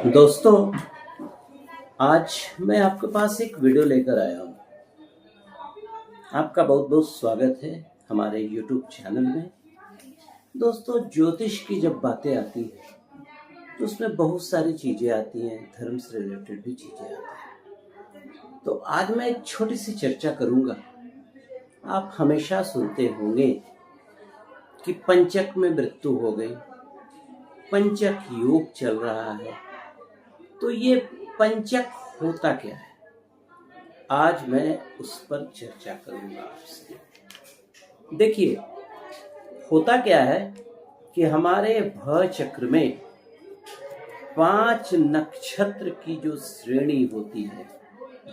दोस्तों, आज मैं आपके पास एक वीडियो लेकर आया हूँ। आपका बहुत बहुत स्वागत है हमारे YouTube चैनल में। दोस्तों, ज्योतिष की जब बातें आती हैं तो उसमें बहुत सारी चीज़ें आती हैं, धर्म से रिलेटेड भी चीज़ें आती हैं। तो आज मैं एक छोटी सी चर्चा करूँगा। आप हमेशा सुनते होंगे कि पंचक में मृत्यु हो गई, पंचक योग चल रहा है। तो ये पंचक होता क्या है, आज मैं उस पर चर्चा करूंगा आपसे। देखिए, होता क्या है कि हमारे भव चक्र में 5 नक्षत्र की जो श्रेणी होती है,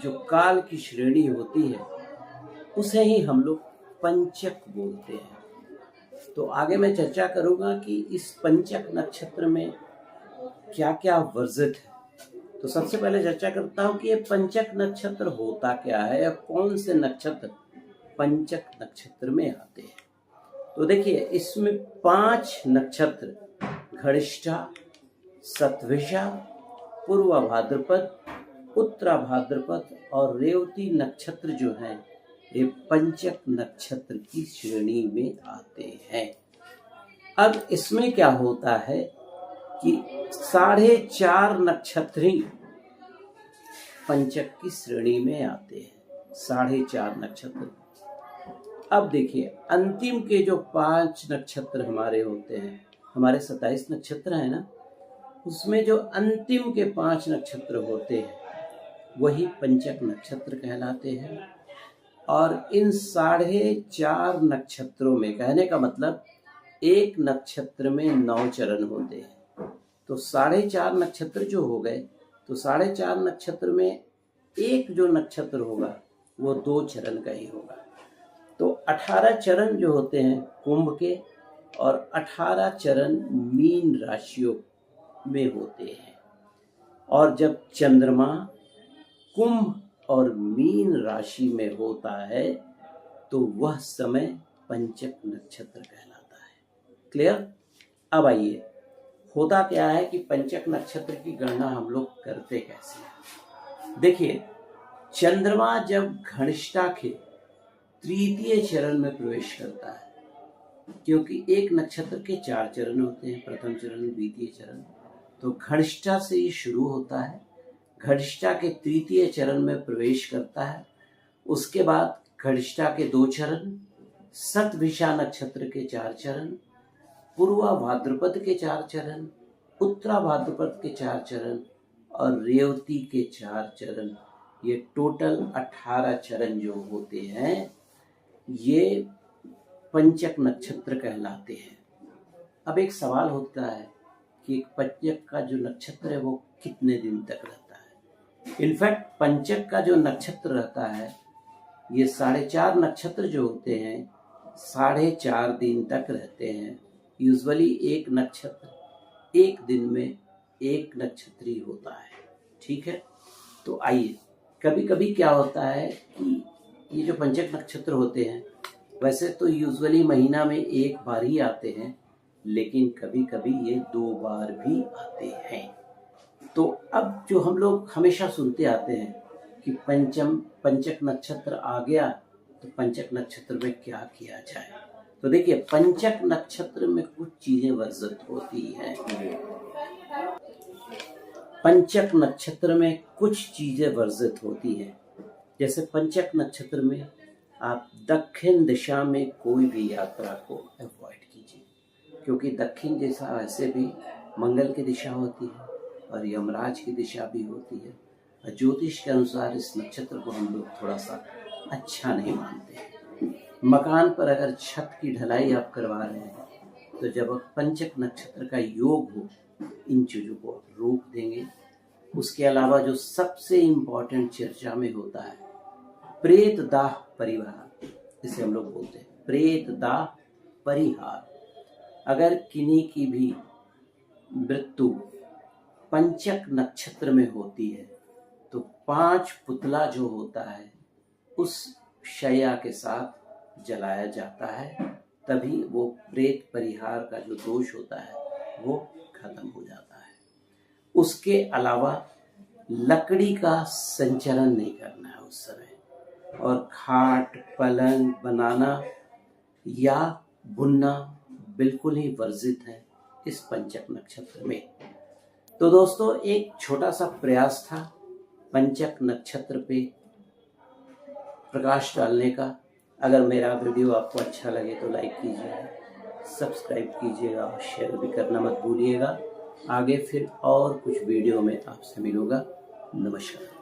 जो काल की श्रेणी होती है, उसे ही हम लोग पंचक बोलते हैं। तो आगे मैं चर्चा करूंगा कि इस पंचक नक्षत्र में क्या क्या वर्जित है। तो सबसे पहले चर्चा करता हूं कि ये पंचक नक्षत्र होता क्या है या कौन से नक्षत्र पंचक नक्षत्र में आते हैं। तो देखिए, इसमें 5 नक्षत्र घनिष्ठा, शतभिषा, पूर्व भाद्रपद, उत्तरा भाद्रपद और रेवती नक्षत्र जो हैं, ये पंचक नक्षत्र की श्रेणी में आते हैं। अब इसमें क्या होता है कि 4.5 नक्षत्र ही पंचक की श्रेणी में आते हैं। 4.5 नक्षत्र। अब देखिए, अंतिम के जो 5 नक्षत्र हमारे होते हैं, हमारे 27 नक्षत्र है ना, उसमें जो अंतिम के 5 नक्षत्र होते हैं वही पंचक नक्षत्र कहलाते हैं। और इन 4.5 नक्षत्रों में, कहने का मतलब एक नक्षत्र में 9 चरण होते हैं। तो 4.5 नक्षत्र जो हो गए, तो 4.5 नक्षत्र में एक जो नक्षत्र होगा वो 2 चरण का ही होगा। तो 18 चरण जो होते हैं कुंभ के, और 18 चरण मीन राशियों में होते हैं। और जब चंद्रमा कुंभ और मीन राशि में होता है तो वह समय पंचक नक्षत्र कहलाता है। क्लियर? अब आइए, होता क्या है कि पंचक नक्षत्र की गणना हम लोग करते कैसे हैं। देखिए, चंद्रमा जब घनिष्ठा के तृतीय चरण में प्रवेश करता है, क्योंकि एक नक्षत्र के 4 चरण होते हैं, प्रथम चरण, द्वितीय चरण, तो घनिष्ठा से ये शुरू होता है। घनिष्ठा के तृतीय चरण में प्रवेश करता है। उसके बाद घनिष्ठा के 2 चरण, शतभिषा नक्षत्र के 4 चरण, पूर्वा भाद्रपद के 4 चरण, उत्तरा भाद्रपद के 4 चरण और रेवती के 4 चरण। ये टोटल 18 चरण जो होते हैं, ये पंचक नक्षत्र कहलाते हैं। अब एक सवाल होता है कि पंचक का जो नक्षत्र है वो कितने दिन तक रहता है। इनफैक्ट पंचक का जो नक्षत्र रहता है, ये 4.5 नक्षत्र जो होते हैं 4.5 दिन तक रहते हैं। यूजुअली एक नक्षत्र एक दिन में एक नक्षत्री होता है। ठीक है? तो आइए, कभी कभी क्या होता है कि ये जो पंचक नक्षत्र होते हैं, वैसे तो यूजुअली महीना में एक बार ही आते हैं, लेकिन कभी कभी ये 2 बार भी आते हैं। तो अब जो हम लोग हमेशा सुनते आते हैं कि पंचक नक्षत्र आ गया, तो पंचक नक्षत्र में क्या किया जाए। तो देखिए, पंचक नक्षत्र में कुछ चीजें वर्जित होती हैं। पंचक नक्षत्र में कुछ चीजें वर्जित होती हैं। जैसे पंचक नक्षत्र में आप दक्षिण दिशा में कोई भी यात्रा को अवॉइड कीजिए, क्योंकि दक्षिण दिशा वैसे भी मंगल की दिशा होती है और यमराज की दिशा भी होती है। और ज्योतिष के अनुसार इस नक्षत्र को हम लोग थोड़ा सा अच्छा नहीं मानते हैं। मकान पर अगर छत की ढलाई आप करवा रहे हैं, तो जब पंचक नक्षत्र का योग हो, इन चीज़ों को आप रोक देंगे। उसके अलावा जो सबसे इम्पोर्टेंट चर्चा में होता है, प्रेत दाह परिहार, इसे हम लोग बोलते हैं प्रेत दाह परिहार। अगर किन्हीं की भी मृत्यु पंचक नक्षत्र में होती है, तो 5 पुतला जो होता है उस शैया के साथ जलाया जाता है, तभी वो प्रेत परिहार का जो दोष होता है वो खत्म हो जाता है। उसके अलावा लकड़ी का संचरण नहीं करना है उस समय। और खाट पलंग बनाना या बुनना बिल्कुल ही वर्जित है इस पंचक नक्षत्र में। तो दोस्तों, एक छोटा सा प्रयास था पंचक नक्षत्र पे प्रकाश डालने का। अगर मेरा वीडियो आपको अच्छा लगे तो लाइक कीजिएगा, सब्सक्राइब कीजिएगा और शेयर भी करना मत भूलिएगा। आगे फिर और कुछ वीडियो में आपसे मिलूंगा। नमस्कार।